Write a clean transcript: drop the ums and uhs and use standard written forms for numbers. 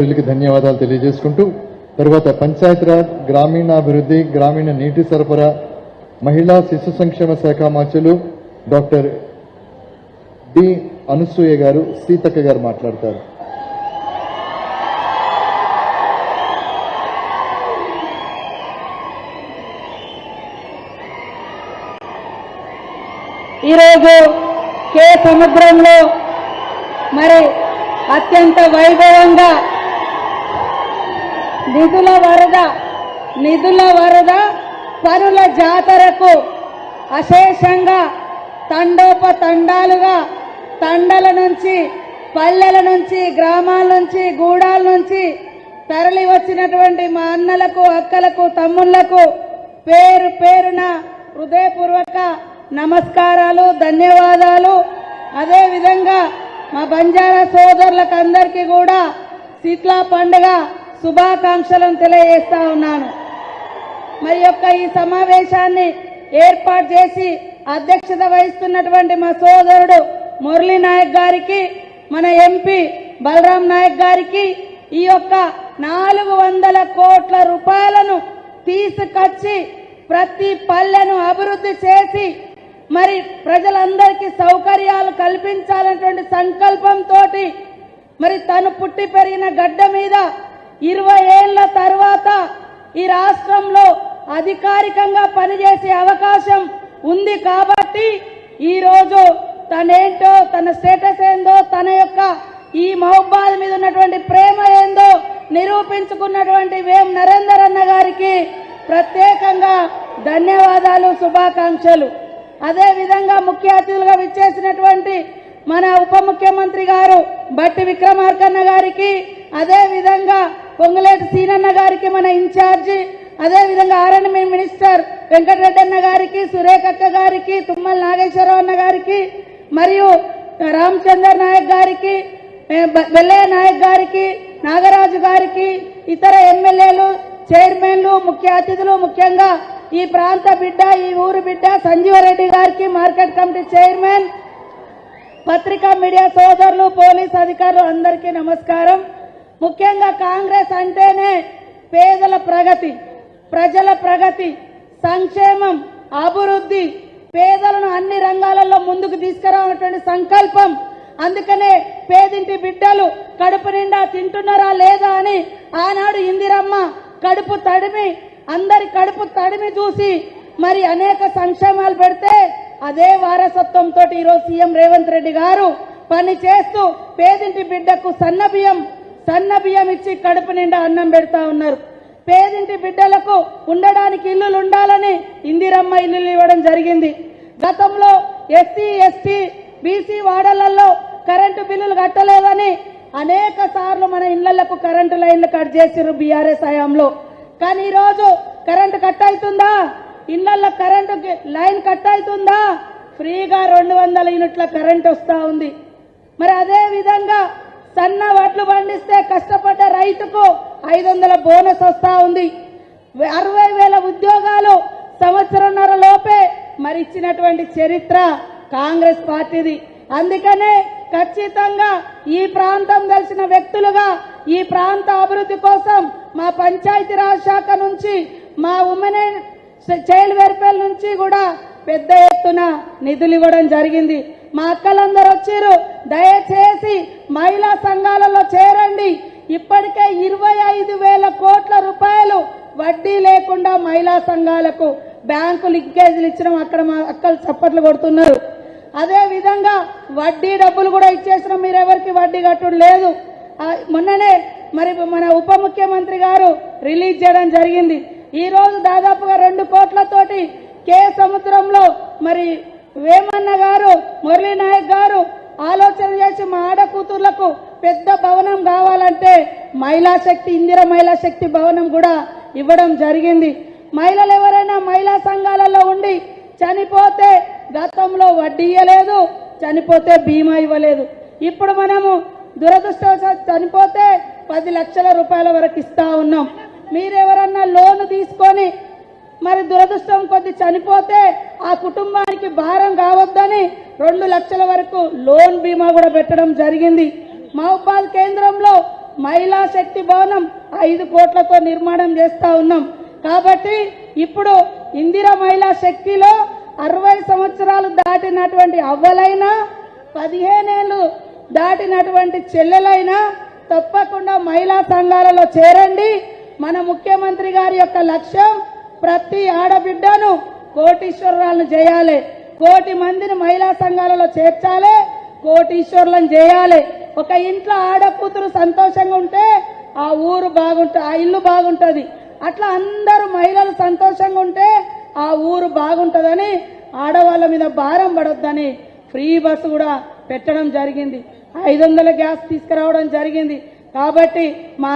ధన్యవాదాలు తెలియజేసుకుంటూ తర్వాత పంచాయతీరాజ్ గ్రామీణాభివృద్ధి గ్రామీణ నీటి సరఫరా మహిళా శిశు సంక్షేమ శాఖ మంత్రులు డాక్టర్ డి అనసూయ గారు సీతక్క గారు మాట్లాడతారు. ఈరోజు కే సముద్రంలో మరి అత్యంత వైభవంగా నిధుల వరద పరుల జాతరకు అశేషంగా తండోపతండాలుగా తండల నుంచి పల్లెల నుంచి గ్రామాల నుంచి గూడాల నుంచి తరలి వచ్చినటువంటి మా అన్నలకు అక్కలకు తమ్ముళ్లకు పేరు పేరున హృదయపూర్వక నమస్కారాలు ధన్యవాదాలు. అదేవిధంగా మా బంజారా సోదరులకు అందరికీ కూడా శీతల పండుగ శుభాకాంక్షలను తెలియజేస్తా ఉన్నాను. మరి యొక్క ఈ సమావేశాన్ని ఏర్పాటు చేసి అధ్యక్షత వహిస్తున్నటువంటి మా సోదరుడు మురళీ నాయక్ గారికి, మన ఎంపీ బలరాం నాయక్ గారికి ఈ యొక్క 400 కోట్ల రూపాయలను తీసుకొచ్చి ప్రతి పల్లెను అభివృద్ధి చేసి మరి ప్రజలందరికీ సౌకర్యాలు కల్పించాలనేటువంటి సంకల్పంతో మరి తను పుట్టి పెరిగిన గడ్డ మీద 20 ఏళ్ల తర్వాత ఈ రాష్ట్రంలో అధికారికంగా పనిచేసే అవకాశం ఉంది కాబట్టి ఈ రోజు తనేంటో తన స్టేటస్ ఏందో తన యొక్క ఈ మహబూబాద్ మీద ఉన్నటువంటి ప్రేమ ఏందో నిరూపించుకున్నటువంటి వేం నరేందర్ అన్న గారికి ప్రత్యేకంగా ధన్యవాదాలు శుభాకాంక్షలు. అదేవిధంగా ముఖ్య అతిథులుగా విచ్చేసినటువంటి మన ఉప ముఖ్యమంత్రి గారు బట్టి విక్రమార్కన్న గారికి, అదేవిధంగా పొంగులేటి సీనన్న గారికి మన ఇన్ఛార్జి, అదేవిధంగా ఆర్ఎండ్బి మినిస్టర్ వెంకటరెడ్డి అన్న గారికి, సురేఖక్క గారికి, తుమ్మల నాగేశ్వరరావు అన్న గారికి, మరియు రామచందర్ నాయక్ గారికి, వెల్లయ్య నాయక్ గారికి, నాగరాజు గారికి, ఇతర ఎమ్మెల్యేలు చైర్మన్లు ముఖ్య అతిథులు, ముఖ్యంగా ఈ ప్రాంత బిడ్డ ఈ ఊరు బిడ్డ సంజీవరెడ్డి గారికి, మార్కెట్ కమిటీ చైర్మన్, పత్రికా మీడియా సోదరులు, పోలీస్ అధికారులు అందరికీ నమస్కారం. ముఖ్యంగా కాంగ్రెస్ అంటేనే పేదల ప్రగతి, ప్రజల ప్రగతి, సంక్షేమం, అభివృద్ధి, పేదలను అన్ని రంగాలలో ముందుకు తీసుకురావాలన్నటువంటి సంకల్పం. అందుకనే పేదింటి బిడ్డలు కడుపు నిండా తింటున్నారా లేదా అని ఆనాడు ఇందిరమ్మ కడుపు తడిమి అందరి కడుపు తడిమి చూసి మరి అనేక సంక్షేమాలు పెడితే అదే వారసత్వంతో ఈరోజు సీఎం రేవంత్ రెడ్డి గారు పని చేస్తూ పేదింటి బిడ్డకు సన్న బియ్యం ఇచ్చి కడుపు నిండా అన్నం పెడతా ఉన్నారు. పేదింటి బిడ్డలకు ఉండడానికి ఇల్లులు ఉండాలని ఇందిరమ్మ ఇల్లులు ఇవ్వడం జరిగింది. గతంలో ఎస్సీ ఎస్టీ బీసీ వాడలలో కరెంటు బిల్లులు కట్టలేదని అనేక సార్లు మన ఇళ్లకు కరెంటు లైన్లు కట్ చేసిర్రు బీఆర్ఎస్ హయాంలో. కానీ ఈరోజు కరెంటు కట్ అవుతుందా? ఇళ్లలో కరెంటు లైన్ కట్ అవుతుందా? ఫ్రీగా 200 యూనిట్ల కరెంట్ వస్తా ఉంది. మరి అదే విధంగా సన్న వడ్లు పండిస్తే కష్టపడ్డ రైతుకు 500 బోనస్ వస్తా ఉంది. 60,000 ఉద్యోగాలు సంవత్సరంన్నర లోపే మరి ఇచ్చినటువంటి చరిత్ర కాంగ్రెస్ పార్టీది. అందుకనే ఖచ్చితంగా ఈ ప్రాంతం తెలిసిన వ్యక్తులుగా ఈ ప్రాంత అభివృద్ధి కోసం మా పంచాయతీరాజ్ శాఖ నుంచి, మా ఉమెన్ చైల్డ్ వెల్ఫేర్ నుంచి కూడా పెద్ద ఎత్తున నిధులు ఇవ్వడం జరిగింది. మా అక్కలందరూ వచ్చారు. దయచేసి మహిళా సంఘాలలో చేరండి. ఇప్పటికే 25,000 కోట్ల రూపాయలు వడ్డీ లేకుండా మహిళా సంఘాలకు బ్యాంకు లింకేజీలు ఇచ్చినాం. అక్కడ మా అక్కలు చప్పట్లు కొడుతున్నారు. అదే విధంగా వడ్డీ డబ్బులు కూడా ఇచ్చేసినాం. మీరెవరికి వడ్డీ కట్టడం లేదు. మొన్ననే మరి మన ఉప ముఖ్యమంత్రి గారు రిలీజ్ చేయడం జరిగింది. ఈ రోజు దాదాపుగా 2 కోట్లతోటి కే సముద్రంలో మరి వేమన్న గారు, మురళీ నాయక్ గారు ఆలోచన చేసి మా ఆడ కూతుర్లకు పెద్ద భవనం కావాలంటే మహిళా శక్తి ఇందిర మహిళా శక్తి భవనం కూడా ఇవ్వడం జరిగింది. మహిళలు ఎవరైనా మహిళా సంఘాలలో ఉండి చనిపోతే గతంలో వడ్డీ ఇవ్వలేదు, చనిపోతే బీమా ఇవ్వలేదు. ఇప్పుడు మనము దురదృష్టవశాత్తు చనిపోతే 10 లక్షల రూపాయల వరకు ఇస్తా ఉన్నాం. మీరెవరన్నా లోను తీసుకొని మరి దురదృష్టం కొద్ది చనిపోతే ఆ కుటుంబానికి భారం కావద్దని 2 లక్షల వరకు లోన్ బీమా కూడా పెట్టడం జరిగింది. మహబూబాద్ కేంద్రంలో మహిళా శక్తి భవనం 5 కోట్లతో నిర్మాణం చేస్తా ఉన్నాం. కాబట్టి ఇప్పుడు ఇందిరా మహిళా శక్తిలో 60 సంవత్సరాలు దాటినటువంటి అవ్వలైనా 15 ఏళ్లు దాటినటువంటి చెల్లెలైనా తప్పకుండా మహిళా సంఘాలలో చేరండి. మన ముఖ్యమంత్రి గారి యొక్క లక్ష్యం ప్రతి ఆడబిడ్డను కోటీశ్వరులను చేయాలి, 1 కోటి మందిని మహిళా సంఘాలలో చేర్చాలి, కోటీశ్వరులను చేయాలి. ఒక ఇంట్లో ఆడకూతురు సంతోషంగా ఉంటే ఆ ఊరు బాగుంటుంది, ఆ ఇల్లు బాగుంటుంది. అట్లా అందరూ మహిళలు సంతోషంగా ఉంటే ఆ ఊరు బాగుంటుందని, ఆడవాళ్ళ మీద భారం పడొద్దని ఫ్రీ బస్సు కూడా పెట్టడం జరిగింది. 500 గ్యాస్ తీసుకురావడం జరిగింది. కాబట్టి మా